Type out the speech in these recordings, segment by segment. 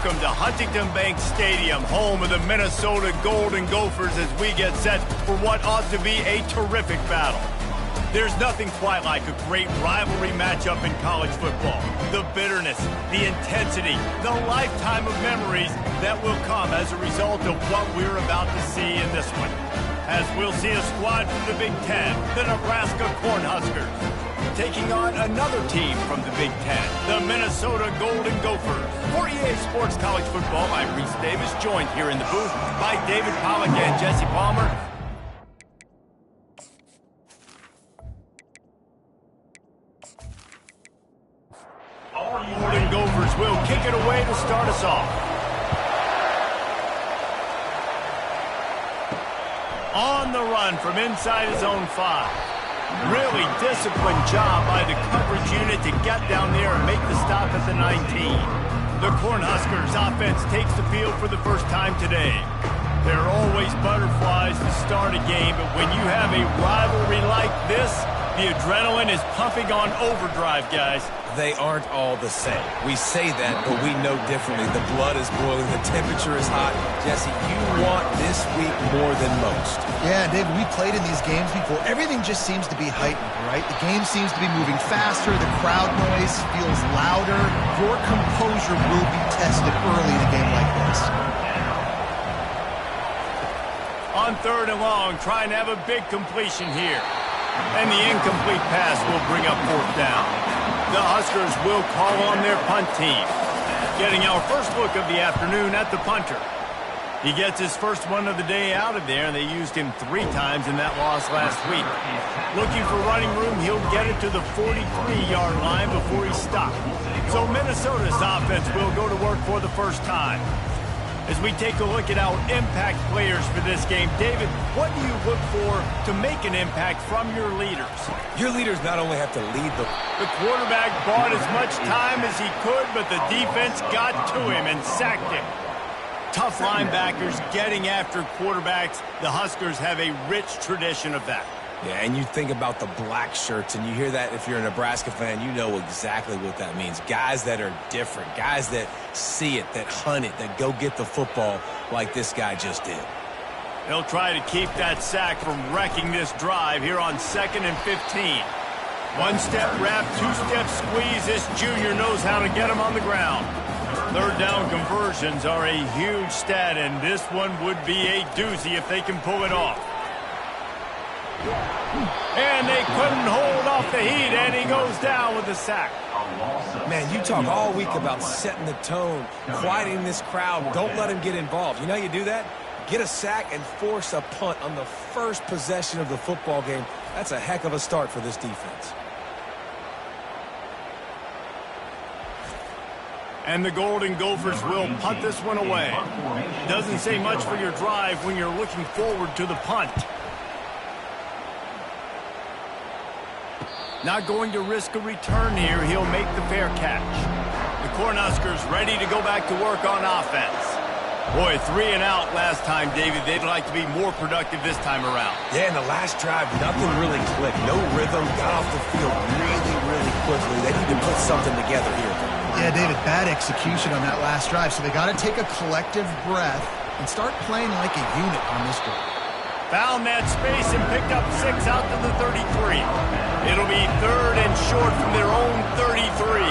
Welcome to Huntington Bank Stadium, home of the Minnesota Golden Gophers, as we get set for what ought to be a terrific battle. There's nothing quite like a great rivalry matchup in college football. The bitterness, the intensity, the lifetime of memories that will come as a result of what we're about to see in this one. As we'll see a squad from the Big Ten, the Nebraska Cornhuskers, taking on another team from the Big Ten, the Minnesota Golden Gophers. For EA Sports College Football, I'm Reese Davis, joined here in the booth by David Pollack and Jesse Palmer. Our Golden Gophers will kick it away to start us off. On the run from inside his own 5. Really disciplined job by the coverage unit to get down there and make the stop at the 19. The Cornhuskers offense takes the field for the first time today. There are always butterflies to start a game, but when you have a rivalry like this, the adrenaline is pumping on overdrive, guys. They aren't all the same. We say that, but we know differently. The blood is boiling. The temperature is hot. Jesse, you want this week more than most. Yeah, David, we played in these games before. Everything just seems to be heightened, right? The game seems to be moving faster. The crowd noise feels louder. Your composure will be tested early in a game like this. On 3rd and long, trying to have a big completion here. And the incomplete pass will bring up 4th down. The Huskers will call on their punt team. Getting our first look of the afternoon at the punter. He gets his first one of the day out of there, and they used him 3 times in that loss last week. Looking for running room, he'll get it to the 43-yard line before he's stopped. So Minnesota's offense will go to work for the first time. As we take a look at our impact players for this game, David, what do you look for to make an impact from your leaders? Your leaders not only have to lead the quarterback bought as much time as he could, but the defense got to him and sacked him. Tough linebackers getting after quarterbacks. The Huskers have a rich tradition of that. Yeah, and you think about the black shirts, and you hear that if you're a Nebraska fan, you know exactly what that means. Guys that are different, guys that see it, that hunt it, that go get the football like this guy just did. They'll try to keep that sack from wrecking this drive here on 2nd and 15. 1-step wrap, 2-step squeeze. This junior knows how to get him on the ground. 3rd down conversions are a huge stat, and this one would be a doozy if they can pull it off. And they couldn't hold off the heat, and he goes down with the sack. Man, you talk all week about setting the tone, quieting this crowd. Don't let him get involved. You know how you do that? Get a sack and force a punt on the first possession of the football game. That's a heck of a start for this defense. And the Golden Gophers will punt this one away. Doesn't say much for your drive when you're looking forward to the punt. Not going to risk a return here. He'll make the fair catch. The Cornhuskers ready to go back to work on offense. Boy, 3 and out last time, David. They'd like to be more productive this time around. Yeah, in the last drive, nothing really clicked. No rhythm. Got off the field really quickly. They need to put something together here. Yeah, David, bad execution on that last drive. So they got to take a collective breath and start playing like a unit on this drive. Found that space and picked up 6 out to the 33. It'll be 3rd and short from their own 33.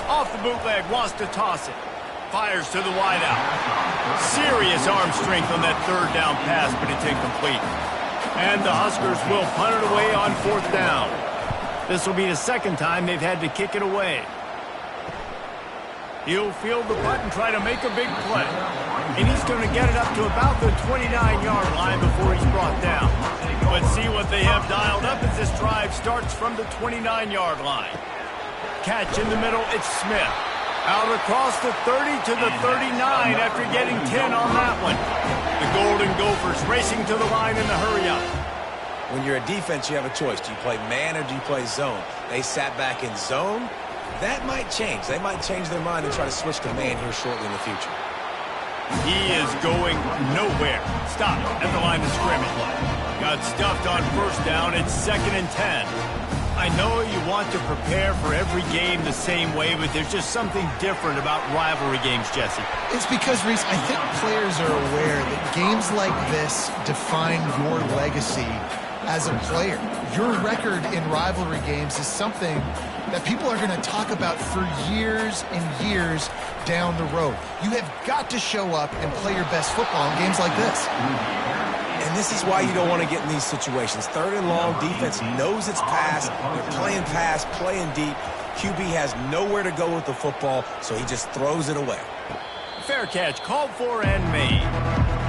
Off the bootleg, wants to toss it. Fires to the wideout. Serious arm strength on that 3rd down pass, but it's incomplete. And the Huskers will punt it away on 4th down. This will be the 2nd time they've had to kick it away. He'll field the punt and try to make a big play. And he's going to get it up to about the 29-yard line before he's brought down. But see what they have dialed up as this drive starts from the 29-yard line. Catch in the middle, it's Smith. Out across the 30 to the 39 after getting 10 on that one. The Golden Gophers racing to the line in the hurry-up. When you're a defense, you have a choice. Do you play man or do you play zone? They sat back in zone. That might change. They might change their mind and try to switch to man here shortly in the future. He is going nowhere. Stop at the line of scrimmage. Got stuffed on 1st down. It's 2nd and 10. I know you want to prepare for every game the same way, but there's just something different about rivalry games, Jesse. It's because, Reese, I think players are aware that games like this define your legacy as a player. Your record in rivalry games is something that people are going to talk about for years and years down the road. You have got to show up and play your best football in games like this. And this is why you don't want to get in these situations. 3rd and long, defense knows it's pass. They're playing pass, playing deep. QB has nowhere to go with the football, so he just throws it away. Fair catch, called for and made.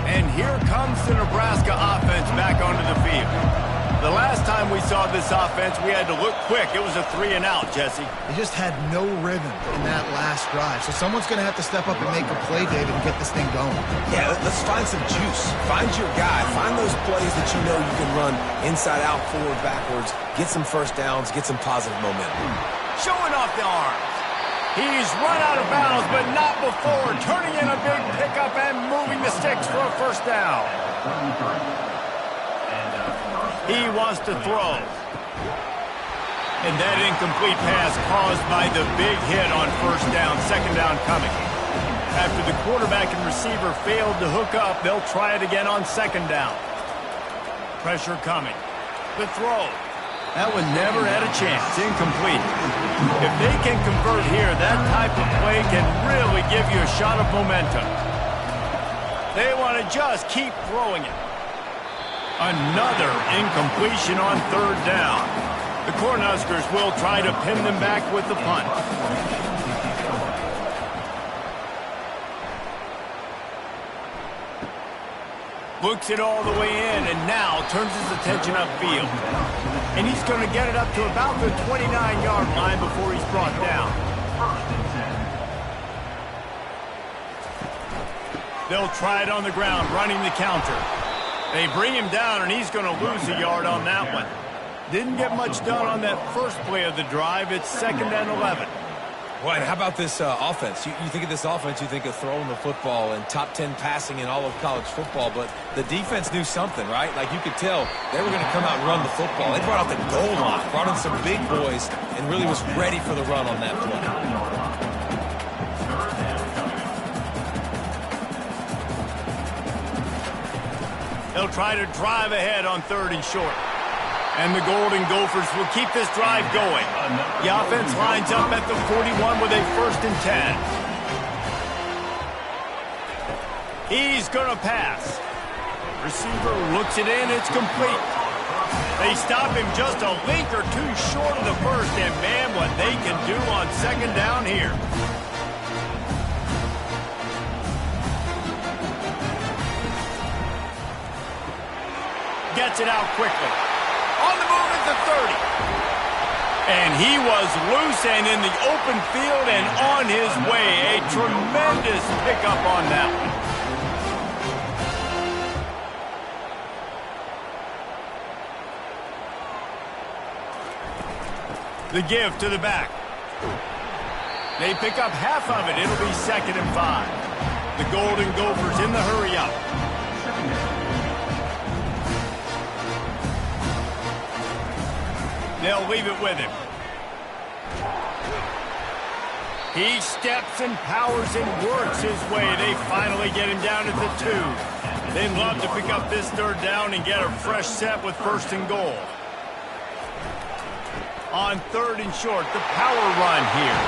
And here comes the Nebraska offense back onto the field. The last time we saw this offense, we had to look quick. It was a 3-and-out, Jesse. They just had no rhythm in that last drive. So someone's going to have to step up and make a play, David, and get this thing going. Yeah, let's find some juice. Find your guy. Find those plays that you know you can run inside out, forward, backwards. Get some first downs. Get some positive momentum. Showing off the arms. He's run out of bounds, but not before. Turning in a big pickup and moving the sticks for a first down. He wants to throw. And that incomplete pass caused by the big hit on first down, second down coming. After the quarterback and receiver failed to hook up, they'll try it again on second down. Pressure coming. The throw. That one never had a chance. Incomplete. If they can convert here, that type of play can really give you a shot of momentum. They want to just keep throwing it. Another incompletion on third down. The Cornhuskers will try to pin them back with the punt. Looks it all the way in and now turns his attention upfield. And he's going to get it up to about the 29-yard line before he's brought down. They'll try it on the ground, running the counter. They bring him down, and he's going to lose a yard on that one. Didn't get much done on that first play of the drive. It's 2nd and 11. Boy, and how about this offense? You think of this offense, you think of throwing the football and top 10 passing in all of college football, but the defense knew something, right? Like you could tell they were going to come out and run the football. They brought out the goal line, brought in some big boys, and really was ready for the run on that play. They'll try to drive ahead on 3rd and short. And the Golden Gophers will keep this drive going. The offense lines up at the 41 with a 1st and 10. He's going to pass. Receiver looks it in. It's complete. They stop him just a link or two short of the first. And, man, what they can do on second down here. Gets it out quickly. On the move at the 30. And he was loose and in the open field and on his way. A tremendous pickup on that one. The give to the back. They pick up half of it. It'll be 2nd and 5. The Golden Gophers in the hurry up. They'll leave it with him. He steps and powers and works his way. They finally get him down at the 2. They'd love to pick up this 3rd down and get a fresh set with 1st and goal. On 3rd and short, the power run here.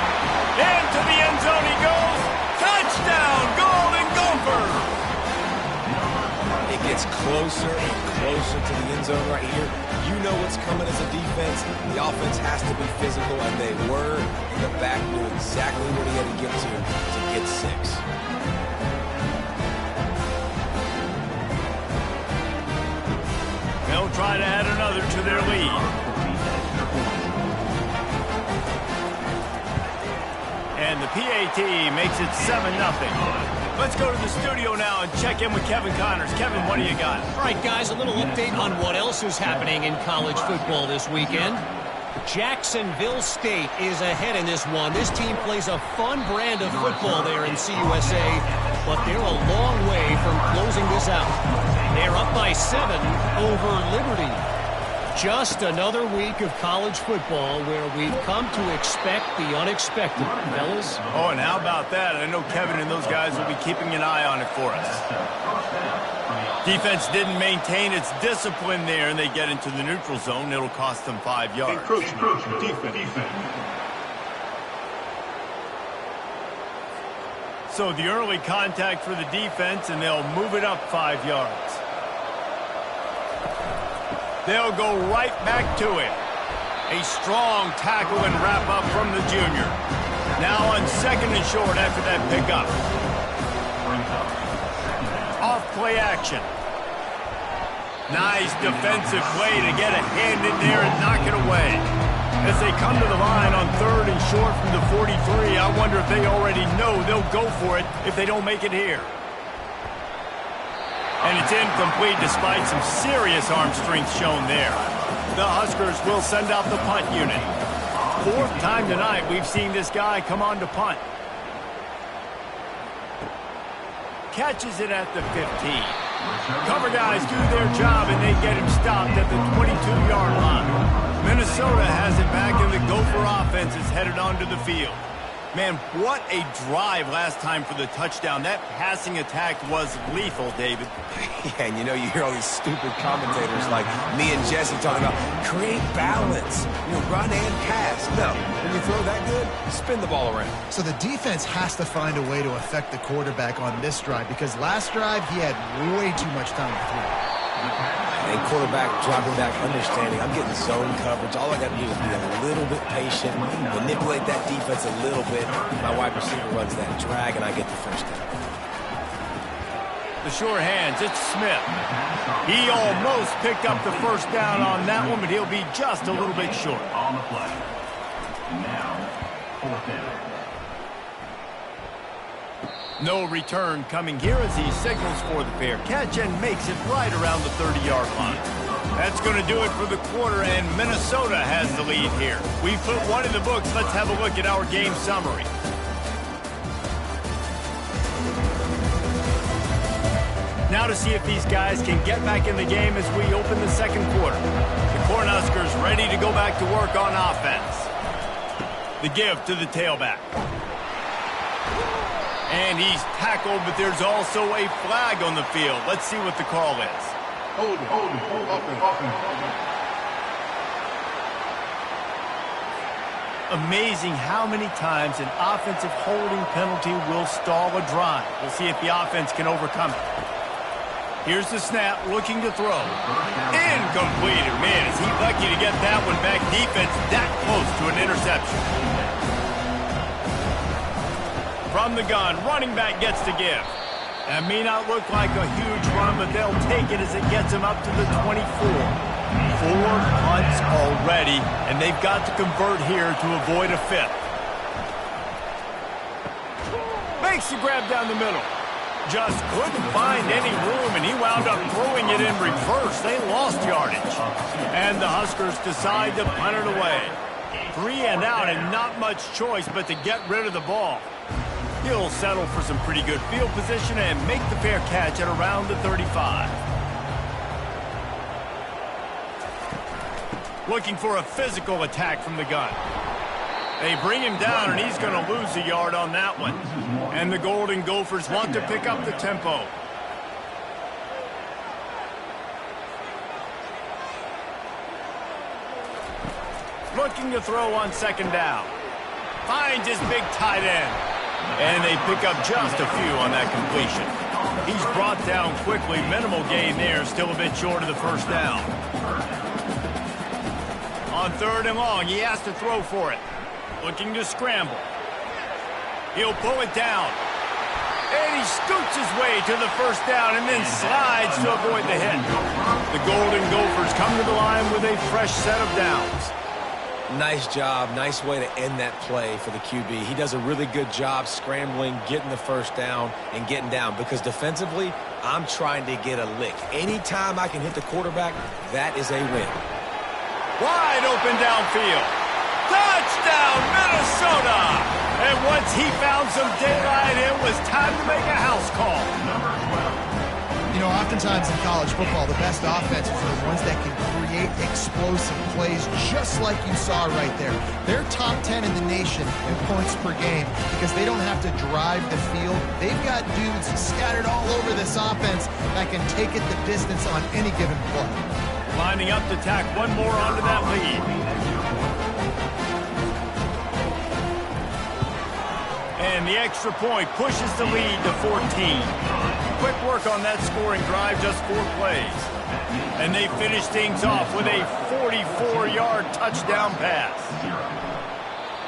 Into the end zone he goes. Touchdown, Golden Gophers! It gets closer and closer to the end zone right here. You know what's coming as a defense. The offense has to be physical, and they were. And the back knew exactly what he had to get to get 6. They'll try to add another to their lead. And the PAT makes it 7-0. Let's go to the studio now and check in with Kevin Connors. Kevin, what do you got? All right, guys, a little update on what else is happening in college football this weekend. Jacksonville State is ahead in this one. This team plays a fun brand of football there in CUSA, but they're a long way from closing this out. They're up by 7 over Liberty. Just another week of college football where we've come to expect the unexpected, fellas. Oh, and how about that? I know Kevin and those guys will be keeping an eye on it for us. Defense didn't maintain its discipline there, and they get into the neutral zone. It'll cost them 5 yards. Defense. So the early contact for the defense, and they'll move it up 5 yards. They'll go right back to it. A strong tackle and wrap up from the junior. Now on 2nd and short after that pickup. Off play action. Nice defensive play to get a hand in there and knock it away. As they come to the line on 3rd and short from the 43, I wonder if they already know they'll go for it if they don't make it here. And it's incomplete despite some serious arm strength shown there. The Huskers will send out the punt unit. 4th time tonight we've seen this guy come on to punt. Catches it at the 15. Cover guys do their job and they get him stopped at the 22-yard line. Minnesota has it back and the Gopher offense is headed onto the field. Man, what a drive last time for the touchdown. That passing attack was lethal, David. Yeah, and you know, you hear all these stupid commentators like me and Jesse talking about create balance, run and pass. No, when you throw that good, spin the ball around. So the defense has to find a way to affect the quarterback on this drive because last drive he had way too much time to throw. A quarterback dropping back, understanding I'm getting zone coverage. All I got to do is be a little bit patient, manipulate that defense a little bit. My wide receiver runs that drag, and I get the first down. The sure hands, it's Smith. He almost picked up the first down on that one, but he'll be just a little bit short. On the play. Now, 4th down. No return coming here as he signals for the fair catch and makes it right around the 30-yard line. That's going to do it for the quarter, and Minnesota has the lead here. We've put one in the books. Let's have a look at our game summary. Now to see if these guys can get back in the game as we open the 2nd quarter. The Cornhuskers ready to go back to work on offense. The give to the tailback. And he's tackled, but there's also a flag on the field. Let's see what the call is. Hold it. Amazing how many times an offensive holding penalty will stall a drive. We'll see if the offense can overcome it. Here's the snap, looking to throw. Incomplete. Man, is he lucky to get that one back. Defense that close to an interception. From the gun, running back gets to give. That may not look like a huge run, but they'll take it as it gets him up to the 24. 4 punts already, and they've got to convert here to avoid a 5th. Makes the grab down the middle. Just couldn't find any room, and he wound up throwing it in reverse. They lost yardage. And the Huskers decide to punt it away. 3 and out, and not much choice but to get rid of the ball. He'll settle for some pretty good field position and make the fair catch at around the 35. Looking for a physical attack from the gun. They bring him down, and he's going to lose a yard on that one. And the Golden Gophers want to pick up the tempo. Looking to throw on 2nd down. Finds his big tight end. And they pick up just a few on that completion. He's brought down quickly. Minimal gain there. Still a bit short of the first down. On 3rd and long, he has to throw for it. Looking to scramble. He'll pull it down. And he scoots his way to the first down and then slides to avoid the hit. The Golden Gophers come to the line with a fresh set of downs. Nice job. Nice way to end that play for the QB. He does a really good job scrambling, getting the first down, and getting down. Because defensively, I'm trying to get a lick. Anytime I can hit the quarterback, that is a win. Wide open downfield. Touchdown, Minnesota! And once he found some daylight, it was time to make a house call. You know, Oftentimes in college football, the best offenses are the ones that can create explosive plays, just like you saw right there. They're top 10 in the nation in points per game because they don't have to drive the field. They've got dudes scattered all over this offense that can take it the distance on any given play. Lining up to tack one more onto that lead. And the extra point pushes the lead to 14. Quick work on that scoring drive, just 4 plays. And they finish things off with a 44-yard touchdown pass.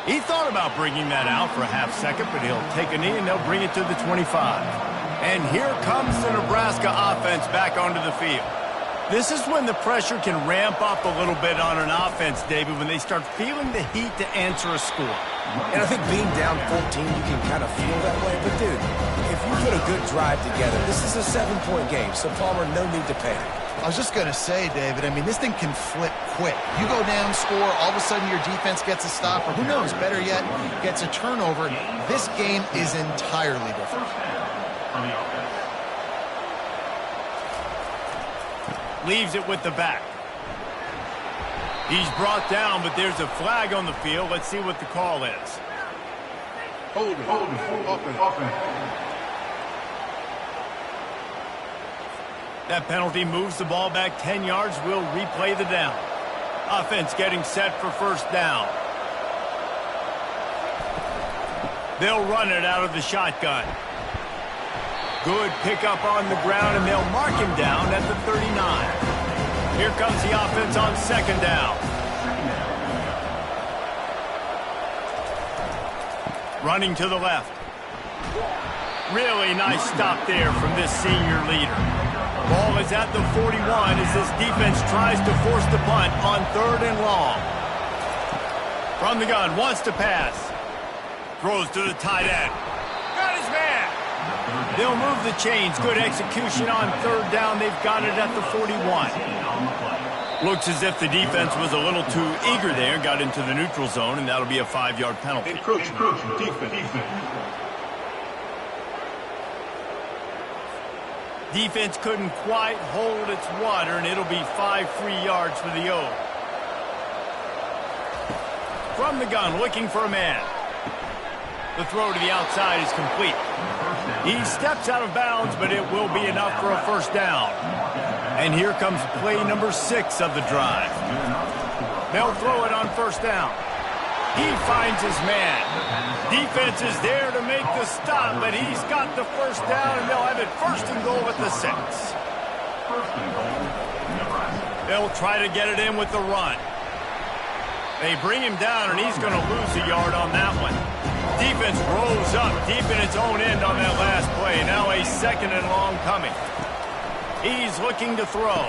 He thought about bringing that out for a half second, but he'll take a knee and they'll bring it to the 25. And here comes the Nebraska offense back onto the field. This is when the pressure can ramp up a little bit on an offense, David, when they start feeling the heat to answer a score. And I think being down 14, you can kind of feel that way. But, dude, if you put a good drive together, this is a 7-point game, so, Palmer, no need to panic. I was just going to say, David, I mean, this thing can flip quick. You go down, score, all of a sudden your defense gets a stop, or who knows, better yet, gets a turnover. This game is entirely different. Leaves it with the back. He's brought down, but there's a flag on the field. Let's see what the call is. Hold it. That penalty moves the ball back 10 yards. We'll replay the down. Offense getting set for first down. They'll run it out of the shotgun. Good pickup on the ground, and they'll mark him down at the 39. Here comes the offense on second down. Running to the left. Really nice stop there from this senior leader. Ball is at the 41 as this defense tries to force the punt on 3rd and long. From the gun, wants to pass. Throws to the tight end. Got his man. They'll move the chains. Good execution on 3rd down. They've got it at the 41. Looks as if the defense was a little too eager there. Got into the neutral zone, and that'll be a 5-yard penalty. Encroaching defense. Defense couldn't quite hold its water, and it'll be 5 free yards for the O. From the gun, looking for a man. The throw to the outside is complete. He steps out of bounds, but it will be enough for a first down. And here comes play number 6 of the drive. They'll throw it on first down. He finds his man. Defense is there to make the stop, but he's got the first down, and they'll have it 1st and goal at the 6. They'll try to get it in with the run. They bring him down, and he's going to lose a yard on that one. Defense rolls up deep in its own end on that last play. Now a 2nd and long coming. He's looking to throw.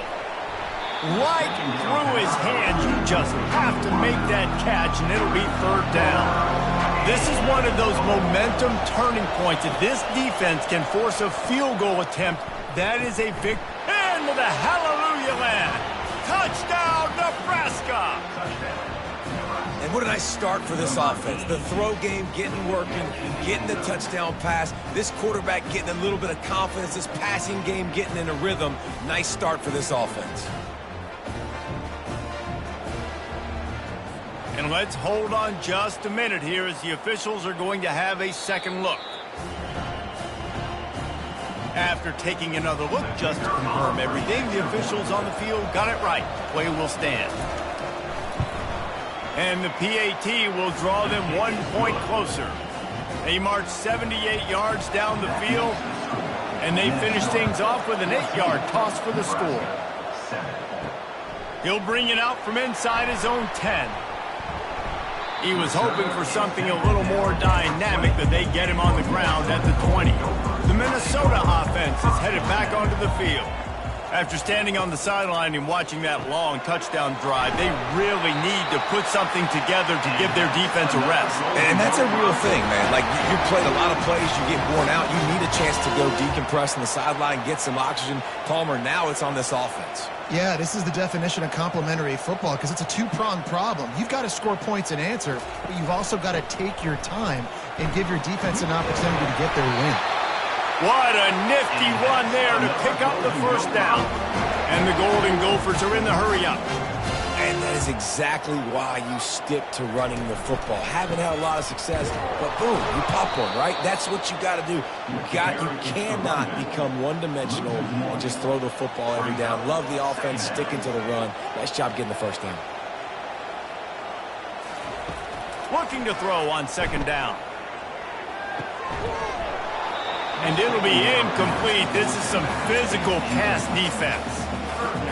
Right through his hands. You just have to make that catch, and it'll be 3rd down. This is one of those momentum turning points. If this defense can force a field goal attempt, that is a big into the hallelujah land. Touchdown, Nebraska! And what a nice start for this offense. The throw game getting working, getting the touchdown pass. This quarterback getting a little bit of confidence. This passing game getting in a rhythm. Nice start for this offense. And let's hold on just a minute here as the officials are going to have a second look. After taking another look just to confirm everything, the officials on the field got it right. Play will stand. And the PAT will draw them 1 point closer. They march 78 yards down the field, and they finish things off with an 8-yard toss for the score. He'll bring it out from inside his own 10. He was hoping for something a little more dynamic, but they get him on the ground at the 20. The Minnesota offense is headed back onto the field. After standing on the sideline and watching that long touchdown drive, they really need to put something together to give their defense a rest. And that's a real thing, man. Like, you played a lot of plays, you get worn out, you need a chance to go decompress on the sideline, get some oxygen. Palmer, now it's on this offense. Yeah, this is the definition of complementary football because it's a two-pronged problem. You've got to score points and answer, but you've also got to take your time and give your defense an opportunity to get their win. What a nifty run there to pick up the first down. And the Golden Gophers are in the hurry-up. And that is exactly why you stick to running the football. Haven't had a lot of success, but boom, you pop one, right? That's what you got to do. You cannot become one-dimensional and just throw the football every down. Love the offense, sticking to the run. Nice job getting the first down. Looking to throw on second down. And it'll be incomplete. This is some physical pass defense.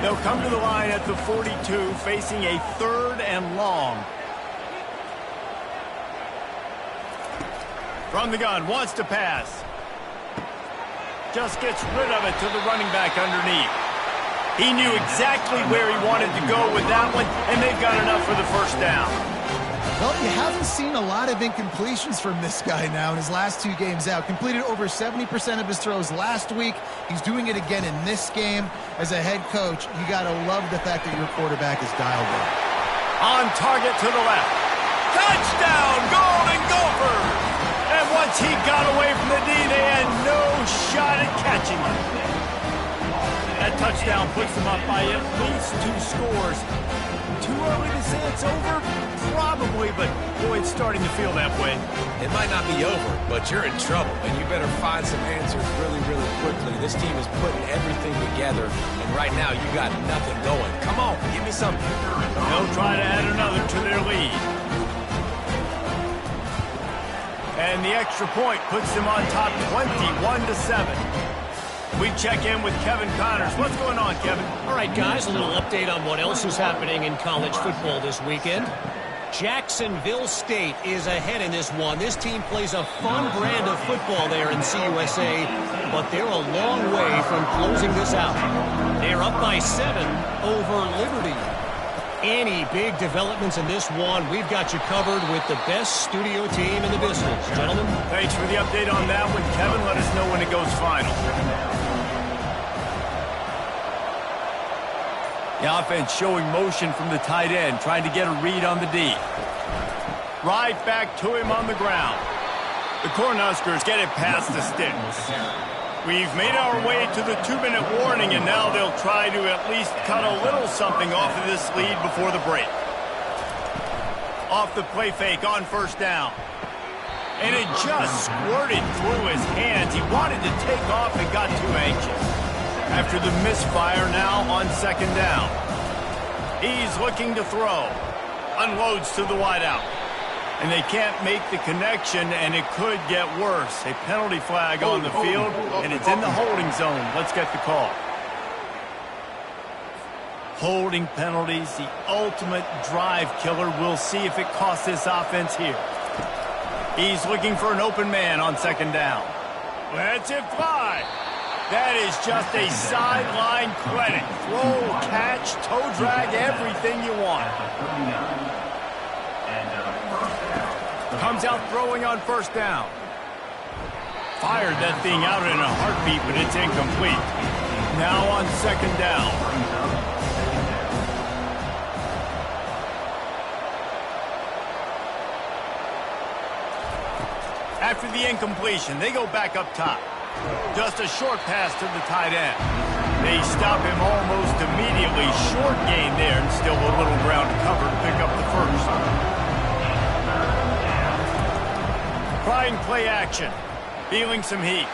They'll come to the line at the 42, facing a 3rd and long. From the gun, wants to pass. Just gets rid of it to the running back underneath. He knew exactly where he wanted to go with that one, and they've got enough for the first down. Well, you haven't seen a lot of incompletions from this guy now in his last 2 games out. Completed over 70% of his throws last week. He's doing it again in this game. As a head coach, you got to love the fact that your quarterback is dialed in. On target to the left. Touchdown, Golden Gophers! And once he got away from the D, they had no shot at catching him. That touchdown puts them up by at least 2 scores. Too early to say it's over? Probably, but boy, it's starting to feel that way. It might not be over, but you're in trouble, and you better find some answers really, really quickly. This team is putting everything together, and right now you got nothing going. Come on, give me something. They'll try to add another to their lead. And the extra point puts them on top 21-7. We check in with Kevin Connors. What's going on, Kevin? All right, guys, a little update on what else is happening in college football this weekend. Jacksonville State is ahead in this one. This team plays a fun brand of football there in CUSA, but they're a long way from closing this out. They're up by 7 over Liberty. Any big developments in this one, we've got you covered with the best studio team in the business. Gentlemen. Thanks for the update on that one, Kevin. Let us know when it goes final. The offense showing motion from the tight end, trying to get a read on the D. Right back to him on the ground. The Cornhuskers get it past the sticks. We've made our way to the 2-minute warning, and now they'll try to at least cut a little something off of this lead before the break. Off the play fake on first down. And it just squirted through his hands. He wanted to take off and got too anxious. After the misfire now on second down. He's looking to throw. Unloads to the wideout. And they can't make the connection, and it could get worse. A penalty flag on the field, and it's in the holding zone. Let's get the call. Holding penalties, the ultimate drive killer. We'll see if it costs this offense here. He's looking for an open man on second down. Lets it fly. That is just a sideline credit. Throw, catch, toe drag, everything you want. Comes out throwing on first down. Fired that thing out in a heartbeat, but it's incomplete. Now on second down. After the incompletion, they go back up top. Just a short pass to the tight end. They stop him almost immediately. Short gain there, and still a little ground to cover to pick up the first. Trying play action. Feeling some heat.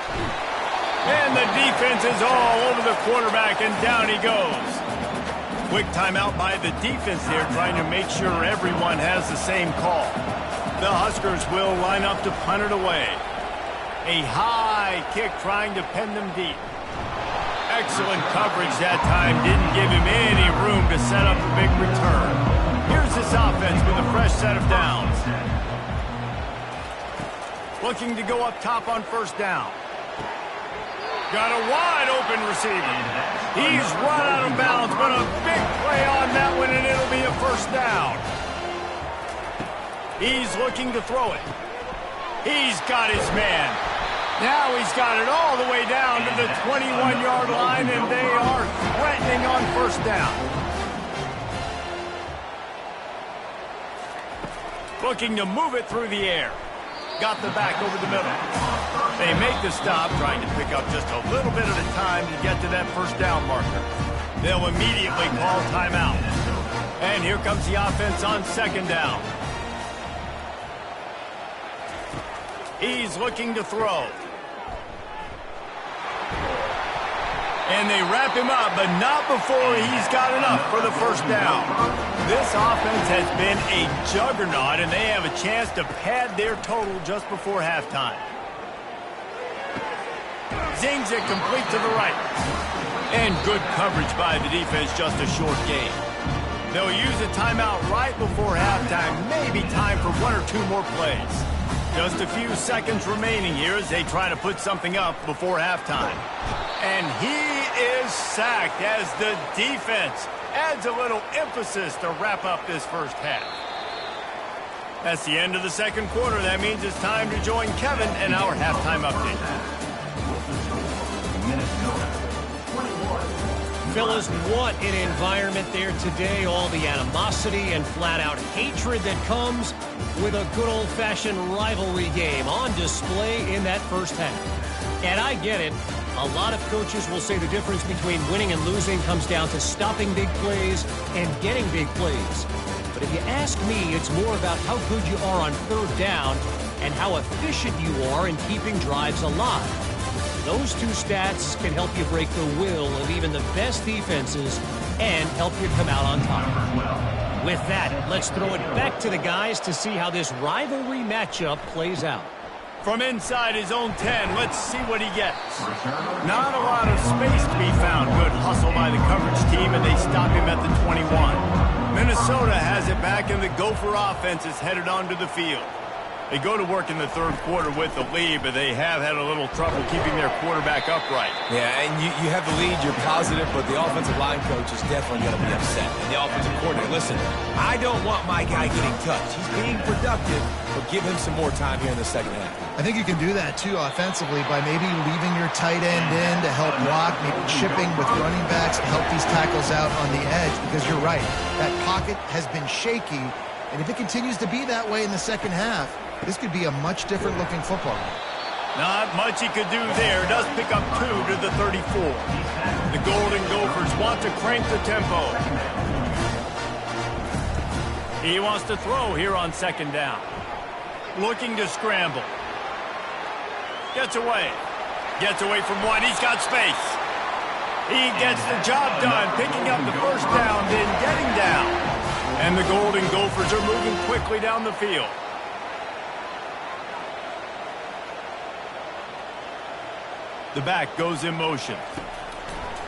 And the defense is all over the quarterback, and down he goes. Quick timeout by the defense there, trying to make sure everyone has the same call. The Huskers will line up to punt it away. A high kick trying to pin them deep. Excellent coverage that time. Didn't give him any room to set up a big return. Here's this offense with a fresh set of downs. Looking to go up top on first down. Got a wide open receiver. He's run out of bounds, but a big play on that one, and it'll be a first down. He's looking to throw it. He's got his man. Now he's got it all the way down to the 21-yard line, and they are threatening on first down. Looking to move it through the air. Got the back over the middle. They make the stop, trying to pick up just a little bit at a time to get to that first down marker. They'll immediately call timeout. And here comes the offense on second down. He's looking to throw. And they wrap him up, but not before he's got enough for the first down. This offense has been a juggernaut, and they have a chance to pad their total just before halftime. Zings it complete to the right. And good coverage by the defense, just a short gain. They'll use a timeout right before halftime, maybe time for one or two more plays. Just a few seconds remaining here as they try to put something up before halftime. And he is sacked as the defense adds a little emphasis to wrap up this first half. That's the end of the second quarter. That means it's time to join Kevin in our halftime update. Fellas, what an environment there today. All the animosity and flat-out hatred that comes with a good old-fashioned rivalry game on display in that first half. And I get it. A lot of coaches will say the difference between winning and losing comes down to stopping big plays and getting big plays. But if you ask me, it's more about how good you are on third down and how efficient you are in keeping drives alive. Those two stats can help you break the will of even the best defenses and help you come out on top. With that, let's throw it back to the guys to see how this rivalry matchup plays out. From inside his own 10, let's see what he gets. Not a lot of space to be found. Good hustle by the coverage team, and they stop him at the 21. Minnesota has it back, and the Gopher offense is headed onto the field. They go to work in the third quarter with the lead, but they have had a little trouble keeping their quarterback upright. Yeah, and you have the lead, you're positive, but the offensive line coach is definitely going to be upset. And the offensive coordinator, listen, I don't want my guy getting touched. He's being productive, but give him some more time here in the second half. I think you can do that, too, offensively, by maybe leaving your tight end in to help block, maybe chipping with running backs to help these tackles out on the edge, because you're right. That pocket has been shaky, and if it continues to be that way in the second half, this could be a much different looking football game. Not much he could do there. Does pick up 2 to the 34. The Golden Gophers want to crank the tempo. He wants to throw here on second down. Looking to scramble. Gets away. Gets away from one. He's got space. He gets the job done, picking up the first down, then getting down. And the Golden Gophers are moving quickly down the field. The back goes in motion.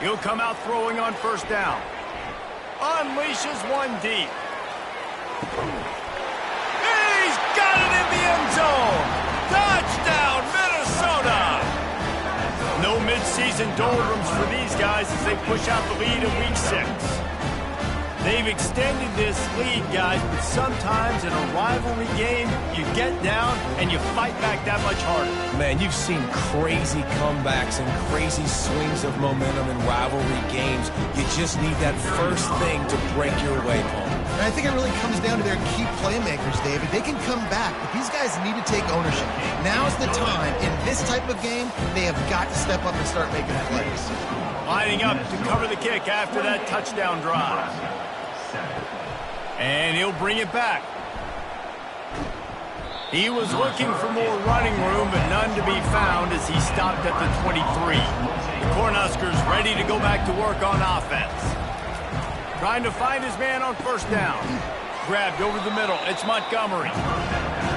He'll come out throwing on first down. Unleashes one deep. He's got it in the end zone. Touchdown, Minnesota. No midseason doldrums for these guys as they push out the lead in Week 6. They've extended this lead, guys, but sometimes in a rivalry game, you get down and you fight back that much harder. Man, you've seen crazy comebacks and crazy swings of momentum in rivalry games. You just need that first thing to break your way home. And I think it really comes down to their key playmakers, David. They can come back, but these guys need to take ownership. Now's the time. In this type of game, they have got to step up and start making plays. Lining up to cover the kick after that touchdown drive. And he'll bring it back. He was looking for more running room, but none to be found as he stopped at the 23. The Cornhuskers ready to go back to work on offense. Trying to find his man on first down. Grabbed over the middle. It's Montgomery.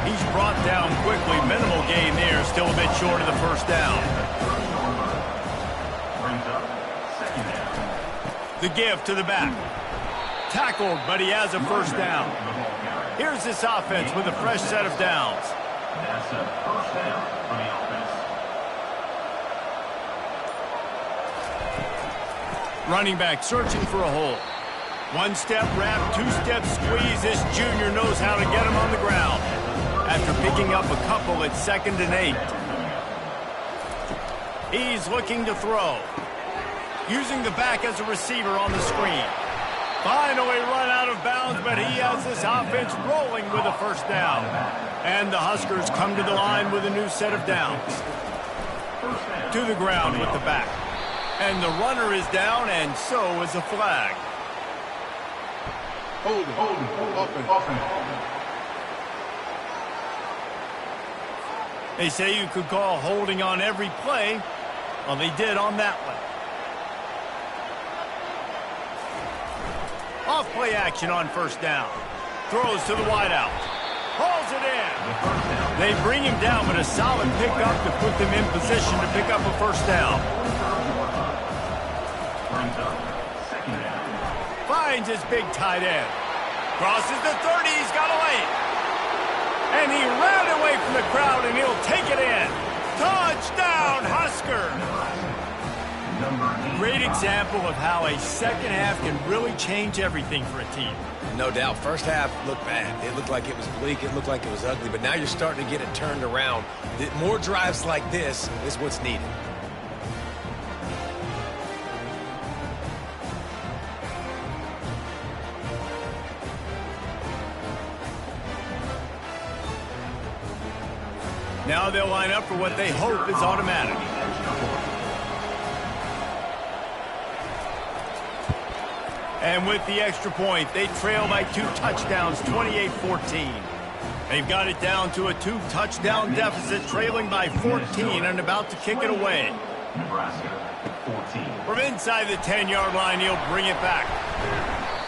He's brought down quickly. Minimal gain there. Still a bit short of the first down. The give to the back. Tackled, but he has a first down. Here's this offense with a fresh set of downs. That's a first down for the offense. Running back searching for a hole. One-step wrap, two-step squeeze. This junior knows how to get him on the ground. After picking up a couple at 2nd and 8. He's looking to throw. Using the back as a receiver on the screen. Finally run out of bounds, but he has this offense rolling with a first down. And the Huskers come to the line with a new set of downs. to the ground with the back. And the runner is down, and so is a flag. They say you could call holding on every play. Well, they did on that one. Off play action on first down. Throws to the wideout. Hauls it in. They bring him down, but a solid pickup to put them in position to pick up a first down. Finds his big tight end. Crosses the 30. He's got a lane. And he ran away from the crowd, and he'll take it in. Touchdown, Husker! Great example of how a second half can really change everything for a team. No doubt. First half looked bad. It looked like it was bleak. It looked like it was ugly. But now you're starting to get it turned around. More drives like this is what's needed. Now they'll line up for what they hope is automatic. And with the extra point, they trail by 2 touchdowns, 28-14. They've got it down to a 2-touchdown deficit, trailing by 14 and about to kick it away. Nebraska, 14. From inside the 10-yard line, he'll bring it back.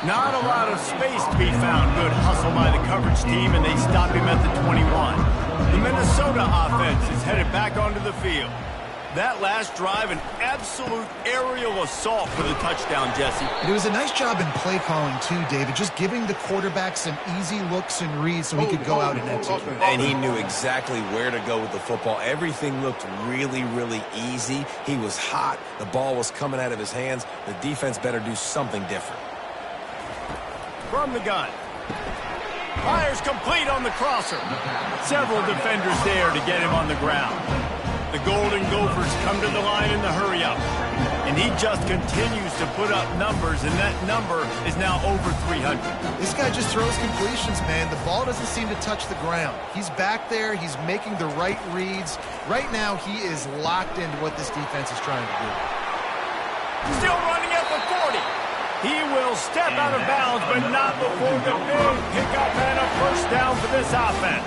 Not a lot of space to be found. Good hustle by the coverage team, and they stop him at the 21. The Minnesota offense is headed back onto the field. That last drive, an absolute aerial assault for the touchdown, Jesse. And it was a nice job in play calling, too, David, just giving the quarterback some easy looks and reads so he could go out and execute. And he knew exactly where to go with the football. Everything looked really, really easy. He was hot. The ball was coming out of his hands. The defense better do something different. From the gun. Fires complete on the crosser. Several defenders there to get him on the ground. The Golden Gophers come to the line in the hurry-up. And he just continues to put up numbers, and that number is now over 300. This guy just throws completions, man. The ball doesn't seem to touch the ground. He's back there. He's making the right reads. Right now, he is locked into what this defense is trying to do. Still running at the 40. He will step out of bounds, but not before the big pickup and a first down for this offense.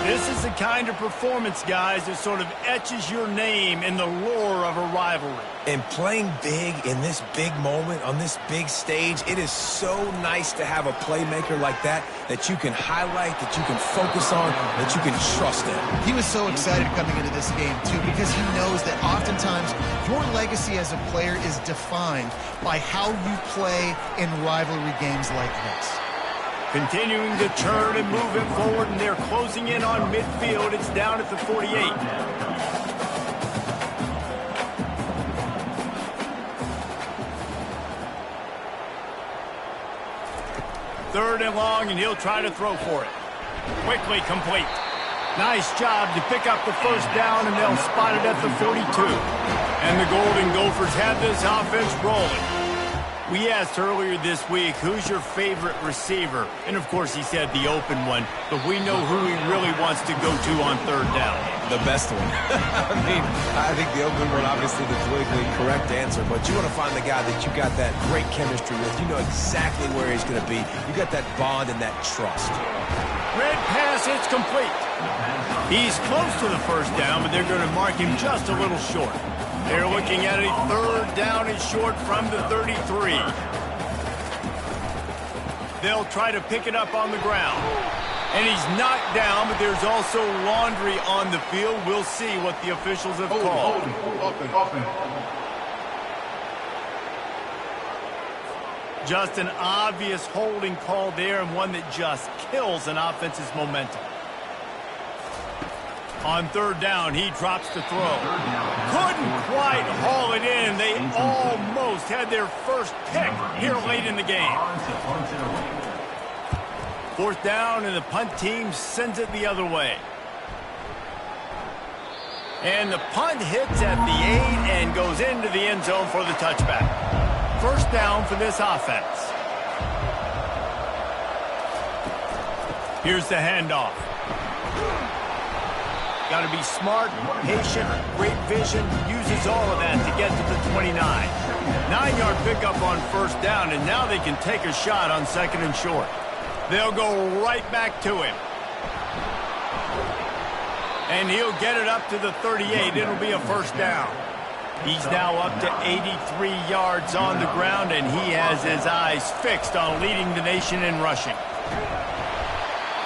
This is the kind of performance, guys, that sort of etches your name in the lore of a rivalry. And playing big in this big moment, on this big stage, it is so nice to have a playmaker like that that you can highlight, that you can focus on, that you can trust in. He was so excited coming into this game, too, because he knows that oftentimes your legacy as a player is defined by how you play in rivalry games like this. Continuing to turn and move it forward, and they're closing in on midfield. It's down at the 48. Third and long, and he'll try to throw for it. Quickly complete. Nice job to pick up the first down, and they'll spot it at the 42. And the Golden Gophers have this offense rolling. We asked earlier this week, who's your favorite receiver? And, of course, he said the open one, but we know who he really wants to go to on third down. The best one. I think the open one, obviously, the politically correct answer, but you want to find the guy that you got that great chemistry with. You know exactly where he's going to be. You got that bond and that trust. Red pass, it's complete. He's close to the first down, but they're going to mark him just a little short. They're looking at a third down and short from the 33. They'll try to pick it up on the ground. And he's knocked down, but there's also laundry on the field. We'll see what the officials have called. Just an obvious holding call there, and one that just kills an offense's momentum. On third down, he drops to throw. Couldn't quite haul it in. They almost had their first pick here late in the game. Fourth down, and the punt team sends it the other way. And the punt hits at the 8 and goes into the end zone for the touchback. First down for this offense. Here's the handoff. Got to be smart, patient, great vision, uses all of that to get to the 29. 9-yard pickup on first down, and now they can take a shot on second and short. They'll go right back to him. And he'll get it up to the 38. It'll be a first down. He's now up to 83 yards on the ground, and he has his eyes fixed on leading the nation in rushing.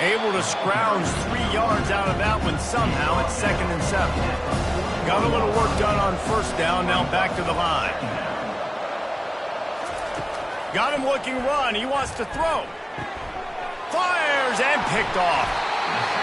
Able to scrounge 3 yards out of that one somehow at second and 7. Got a little work done on first down, now back to the line. Got him looking run. He wants to throw. Fires and picked off.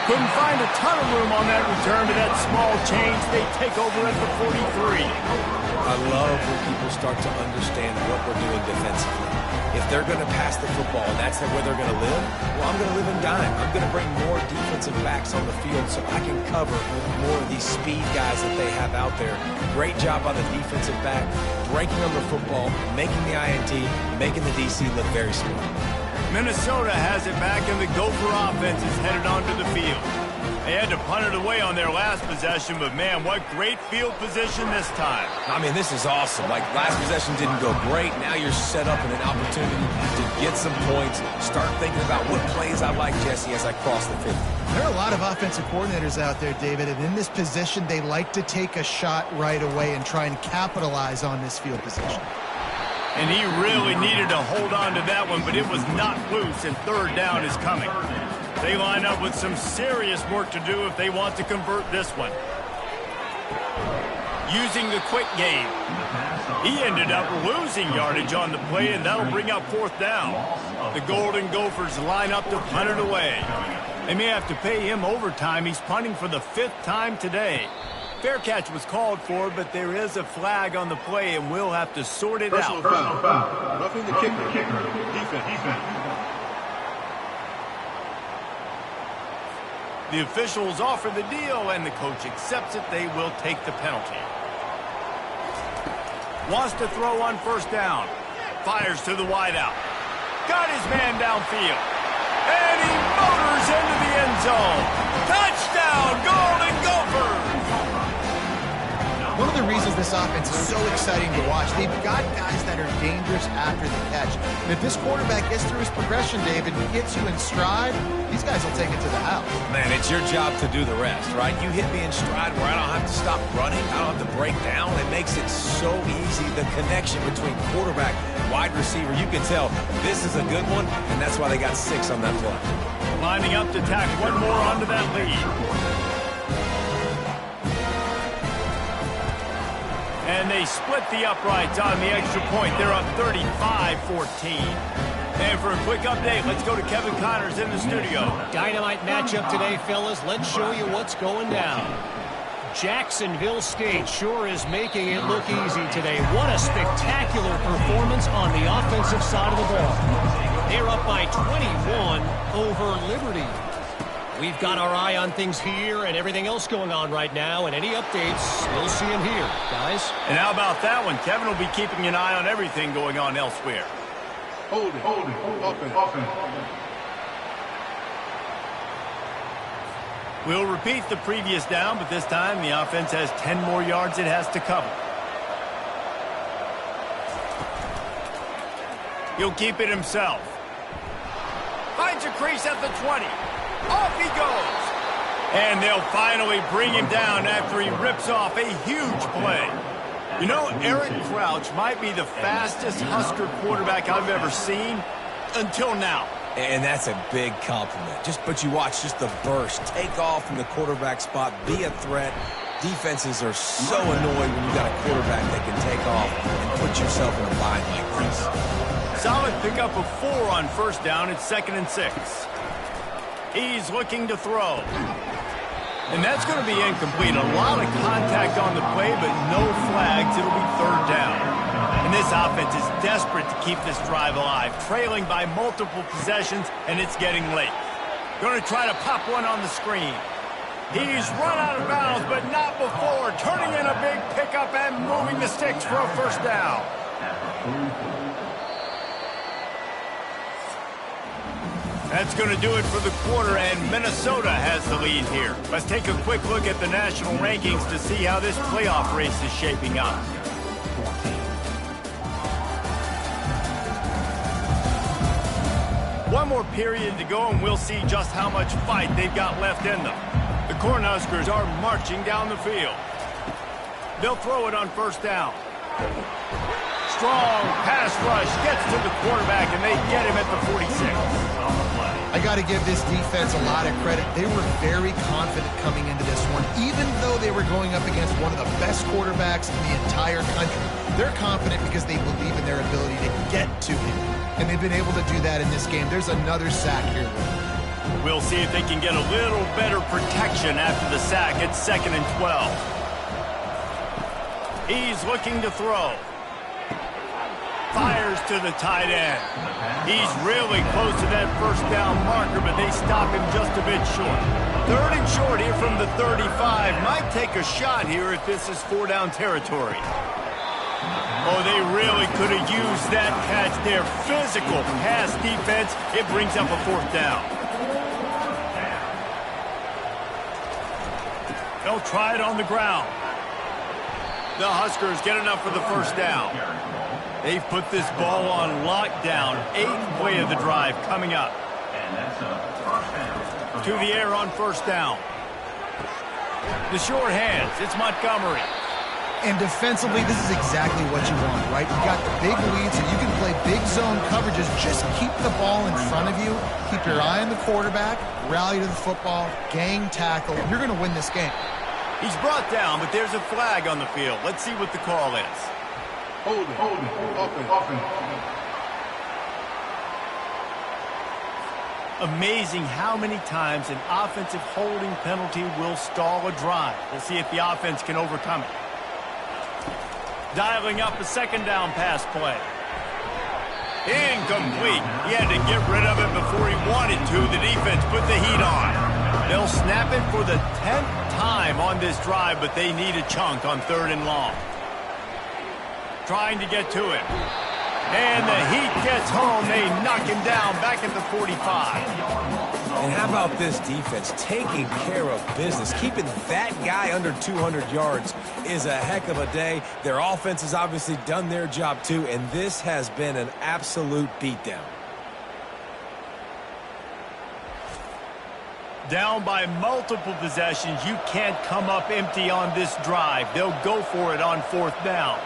Couldn't find a ton of room on that return to that small change. They take over at the 43. I love when people start to understand what we're doing defensively. If they're going to pass the football and that's where they're going to live, well, I'm going to live in dime. I'm going to bring more defensive backs on the field so I can cover more of these speed guys that they have out there. Great job by the defensive back, breaking on the football, making the INT, making the DC look very smart. Minnesota has it back, and the Gopher offense is headed onto the field. They had to punt it away on their last possession, but man, what great field position this time. I mean, this is awesome. Like, last possession didn't go great. Now you're set up in an opportunity to get some points. Start thinking about what plays I like, Jesse, as I cross the 50. There are a lot of offensive coordinators out there, David, and in this position, they like to take a shot right away and try and capitalize on this field position. And he really needed to hold on to that one, but it was not loose, and third down is coming. They line up with some serious work to do if they want to convert this one. Using the quick game. He ended up losing yardage on the play, and that'll bring up fourth down. The Golden Gophers line up to punt it away. They may have to pay him overtime. He's punting for the 5th time today. Fair catch was called for, but there is a flag on the play, and we'll have to sort it out. Personal foul. Roughing the kicker. Defense. The officials offer the deal, and the coach accepts it. They will take the penalty. Wants to throw on first down. Fires to the wideout. Got his man downfield. And he motors into the end zone. Touchdown, Golden Gophers! One of the reasons this offense is so exciting to watch, they've got guys that are dangerous after the catch. And if this quarterback gets through his progression, David, and gets you in stride, these guys will take it to the house. Man, it's your job to do the rest, right? You hit me in stride where I don't have to stop running. I don't have to break down. It makes it so easy. The connection between quarterback and wide receiver, you can tell this is a good one, and that's why they got 6 on that play. Lining up to tack one more onto that lead. And they split the uprights on the extra point. They're up 35-14. And for a quick update, let's go to Kevin Connors in the studio. Dynamite matchup today, fellas. Let's show you what's going down. Jacksonville State sure is making it look easy today. What a spectacular performance on the offensive side of the ball. They're up by 21 over Liberty. We've got our eye on things here and everything else going on right now, and any updates, we'll see them here, guys. And how about that one? Kevin will be keeping an eye on everything going on elsewhere. Hold it. Offense. We'll repeat the previous down, but this time the offense has 10 more yards it has to cover. He'll keep it himself. Finds a crease at the 20. Off he goes. And they'll finally bring him down after he rips off a huge play. You know, Eric Crouch might be the fastest Husker quarterback I've ever seen until now. And that's a big compliment. But you watch just the burst. Take off from the quarterback spot. Be a threat. Defenses are so annoyed when you got a quarterback that can take off and put yourself in a bind like this. Solid pickup of 4 on first down. It's 2nd and 6. He's looking to throw. And that's going to be incomplete. A lot of contact on the play, but no flags. It'll be 3rd down. And this offense is desperate to keep this drive alive, trailing by multiple possessions, and it's getting late. Going to try to pop one on the screen. He's run out of bounds, but not before. Turning in a big pickup and moving the sticks for a first down. That's going to do it for the quarter, and Minnesota has the lead here. Let's take a quick look at the national rankings to see how this playoff race is shaping up. One more period to go, and we'll see just how much fight they've got left in them. The Cornhuskers are marching down the field. They'll throw it on first down. Strong pass rush gets to the quarterback, and they get him at the 46. I got to give this defense a lot of credit. They were very confident coming into this one, even though they were going up against one of the best quarterbacks in the entire country. They're confident because they believe in their ability to get to him, and they've been able to do that in this game. There's another sack here. We'll see if they can get a little better protection after the sack. It's 2nd and 12. He's looking to throw. Fires to the tight end. He's really close to that first down marker, but they stop him just a bit short. 3rd and short here from the 35. Might take a shot here if this is 4-down territory. Oh, they really could have used that catch there. Physical pass defense. It brings up a 4th down. They'll try it on the ground. The Huskers get enough for the first down. They've put this ball on lockdown. 8th play of the drive coming up. To the air on first down. The short hands. It's Montgomery. And defensively, this is exactly what you want, right? You got the big lead, so you can play big zone coverages. Just keep the ball in front of you. Keep your eye on the quarterback. Rally to the football. Gang tackle. You're going to win this game. He's brought down, but there's a flag on the field. Let's see what the call is. Hold it. Offense. Amazing how many times an offensive holding penalty will stall a drive. We'll see if the offense can overcome it. Dialing up a 2nd down pass play. Incomplete. He had to get rid of it before he wanted to. The defense put the heat on. They'll snap it for the 10th time on this drive, but they need a chunk on 3rd and long. Trying to get to it. And the heat gets home. They knock him down back at the 45. And how about this defense taking care of business? Keeping that guy under 200 yards is a heck of a day. Their offense has obviously done their job too, and this has been an absolute beatdown. Down by multiple possessions, you can't come up empty on this drive. They'll go for it on 4th down.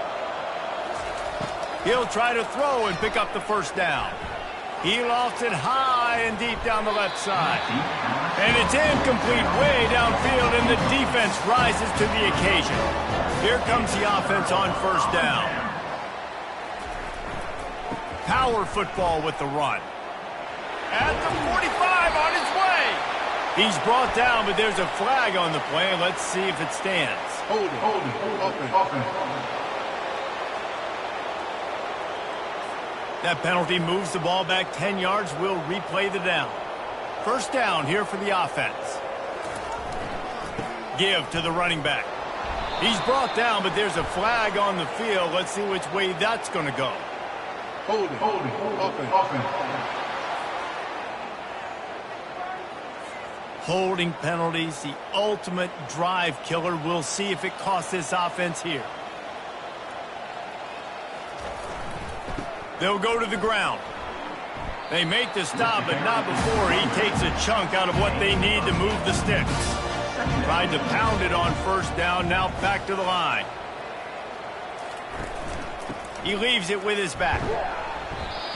He'll try to throw and pick up the first down. He lofts it high and deep down the left side. And it's incomplete way downfield, and the defense rises to the occasion. Here comes the offense on first down. Power football with the run. At the 45 on his way. He's brought down, but there's a flag on the play. Let's see if it stands. Hold it. Offense. That penalty moves the ball back 10 yards. We'll replay the down. First down here for the offense. Give to the running back. He's brought down, but there's a flag on the field. Let's see which way that's going to go. Hold it. Offense. Holding penalties, the ultimate drive killer. We'll see if it costs this offense here. They'll go to the ground. They make the stop, but not before he takes a chunk out of what they need to move the sticks. Tried to pound it on first down, now back to the line. He leaves it with his back.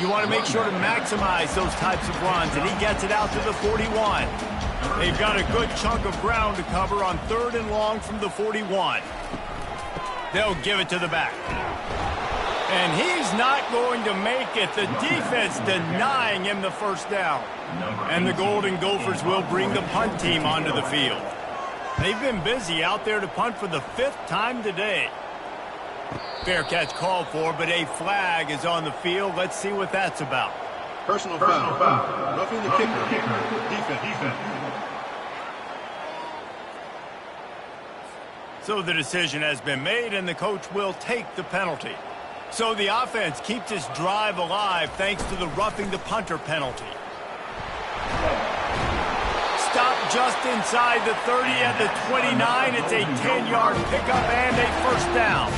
You want to make sure to maximize those types of runs, and he gets it out to the 41. They've got a good chunk of ground to cover on 3rd and long from the 41. They'll give it to the back. And he's not going to make it. The defense denying him the first down. And the Golden Gophers will bring the punt team onto the field. They've been busy out there to punt for the 5th time today. Fair catch called for, but a flag is on the field. Let's see what that's about. Personal foul. Roughing the kicker. Defense. So the decision has been made, and the coach will take the penalty. So the offense keeps this drive alive thanks to the roughing the punter penalty. just inside the 30 at the 29. It's a 10-yard pickup and a first down.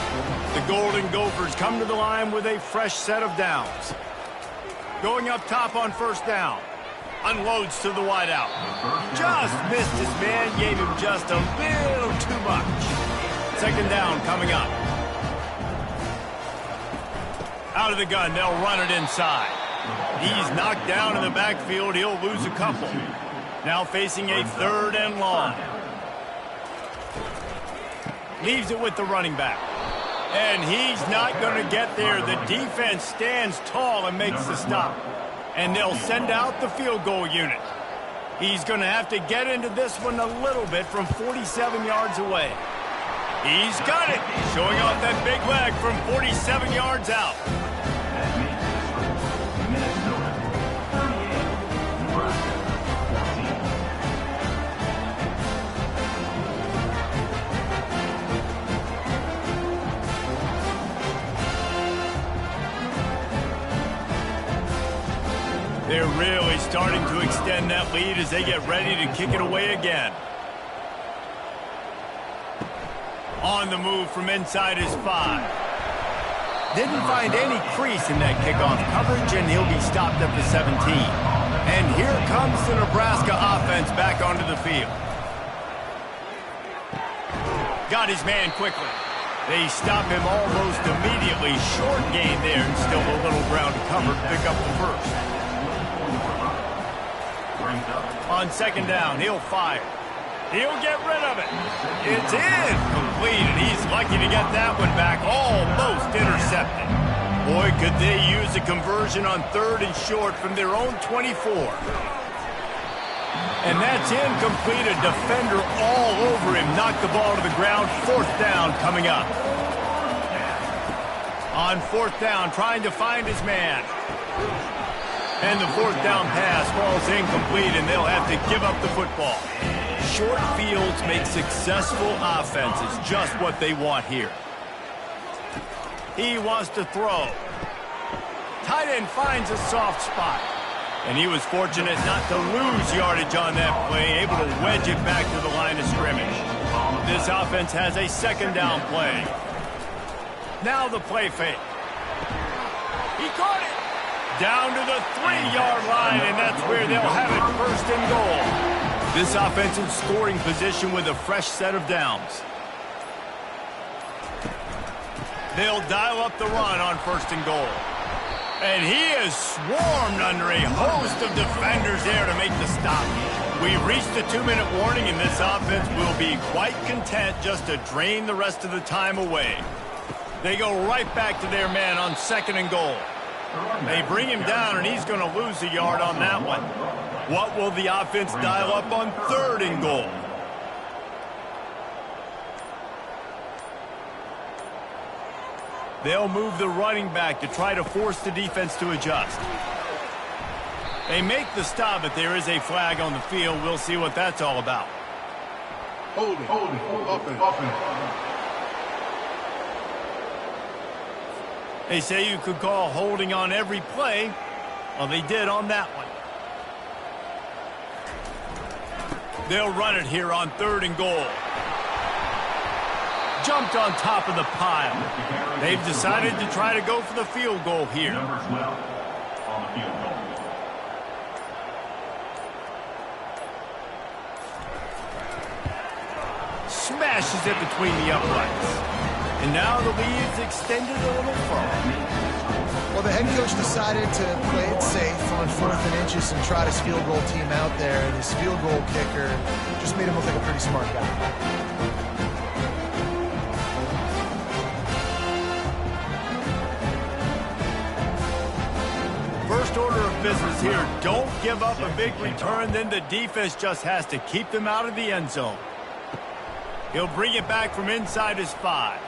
The Golden Gophers come to the line with a fresh set of downs. Going up top on first down. Unloads to the wideout. Just missed his man, gave him just a little too much. Second down coming up. Out of the gun, they'll run it inside. He's knocked down in the backfield. He'll lose a couple. Now facing a third and long. Leaves it with the running back. And he's not going to get there. The defense stands tall and makes the stop. And they'll send out the field goal unit. He's going to have to get into this one a little bit from 47 yards away. He's got it. Showing off that big leg from 47 yards out. Minnesota 38, Nebraska 14. They're really starting to extend that lead as they get ready to kick it away again. On the move from inside his 5. Didn't find any crease in that kickoff coverage, and he'll be stopped at the 17. And here comes the Nebraska offense back onto the field. Got his man quickly. They stop him almost immediately. Short gain there, and still a little ground to cover to pick up the first. On second down, he'll fire. He'll get rid of it. It's incomplete, and he's lucky to get that one back. Almost intercepted. Boy, could they use a conversion on third and short from their own 24. And that's incomplete. A defender all over him. Knocked the ball to the ground. Fourth down coming up. On fourth down, trying to find his man. And the fourth down pass falls incomplete, and they'll have to give up the football. Short fields make successful offenses just what they want here. He wants to throw. Tight end finds a soft spot. And he was fortunate not to lose yardage on that play, able to wedge it back to the line of scrimmage. This offense has a second down play. Now the play fake. He caught it. Down to the 3-yard line, and that's where they'll have it, first and goal. This offense in scoring position with a fresh set of downs. They'll dial up the run on first and goal. And he is swarmed under a host of defenders there to make the stop. We've reached the 2-minute warning, and this offense will be quite content just to drain the rest of the time away. They go right back to their man on second and goal. They bring him down, and he's going to lose a yard on that one. What will the offense dial up on third and goal? They'll move the running back to try to force the defense to adjust. They make the stop, but there is a flag on the field. We'll see what that's all about. Holding, offense. They say you could call holding on every play. Well, they did on that one. They'll run it here on third and goal. Jumped on top of the pile. They've decided to try to go for the field goal here. Number 12 on the field goal. Smashes it between the uprights. And now the lead's extended a little further. Well, the head coach decided to play it safe on 4th and inches and trot his field goal team out there, and his field goal kicker just made him look like a pretty smart guy. First order of business here, don't give up a big return, then the defense just has to keep them out of the end zone. He'll bring it back from inside his 5.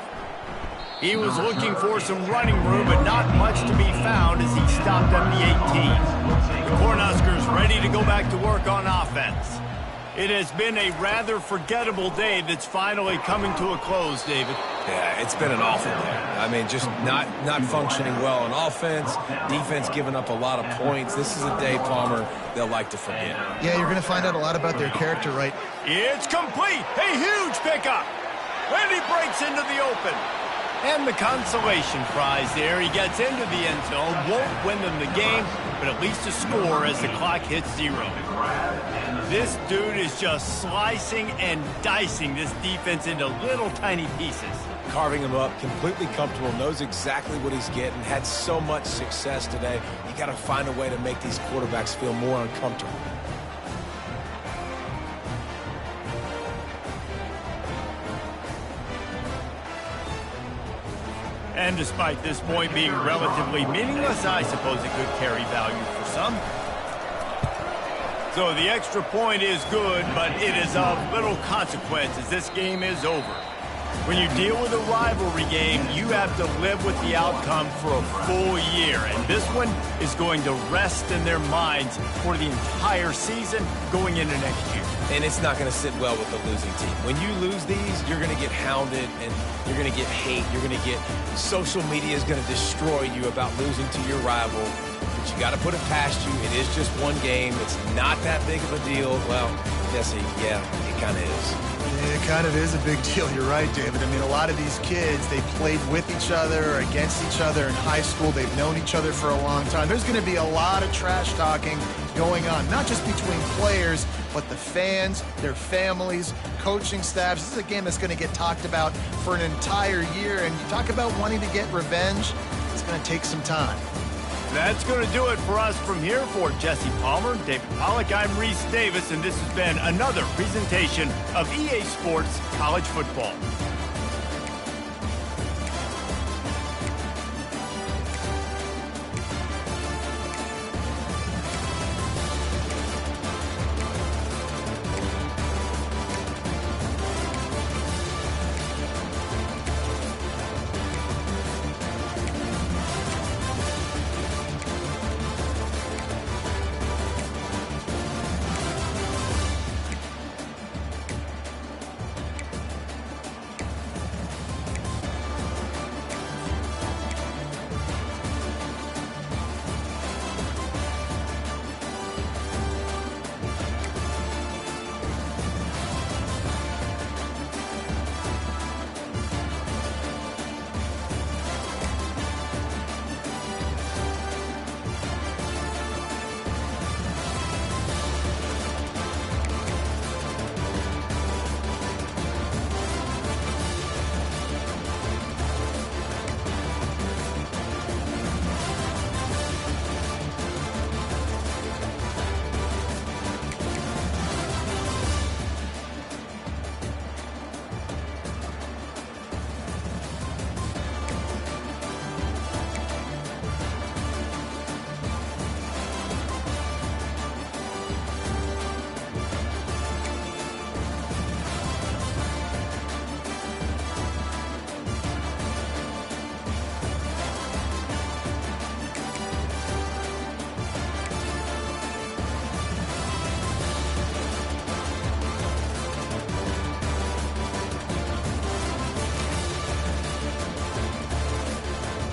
He was looking for some running room, but not much to be found as he stopped at the 18. The Cornhuskers ready to go back to work on offense. It has been a rather forgettable day that's finally coming to a close, David. Yeah, it's been an awful day. I mean, just not functioning well on offense, defense giving up a lot of points. This is a day, Palmer, they'll like to forget. Yeah, you're going to find out a lot about their character, right? It's complete. A huge pickup. And he breaks into the open. And the consolation prize there. He gets into the end zone, won't win them the game, but at least a score as the clock hits 0. This dude is just slicing and dicing this defense into little tiny pieces. Carving him up, completely comfortable, knows exactly what he's getting, had so much success today. You got to find a way to make these quarterbacks feel more uncomfortable. And despite this point being relatively meaningless, I suppose it could carry value for some. So the extra point is good, but it is of little consequence as this game is over. When you deal with a rivalry game, you have to live with the outcome for a full year. And this one is going to rest in their minds for the entire season going into next year. And it's not going to sit well with the losing team. When you lose these, you're going to get hounded and you're going to get hate. You're going to get social media is going to destroy you about losing to your rival. But you got to put it past you. It is just one game. It's not that big of a deal. Well, Jesse, yeah, it kind of is. It kind of is a big deal. You're right, David. I mean, a lot of these kids, they played with each other or against each other in high school. They've known each other for a long time. There's going to be a lot of trash talking going on, not just between players, but the fans, their families, coaching staffs. This is a game that's going to get talked about for an entire year. And you talk about wanting to get revenge, it's going to take some time. That's going to do it for us from here. For Jesse Palmer, David Pollack, I'm Reese Davis, and this has been another presentation of EA Sports College Football.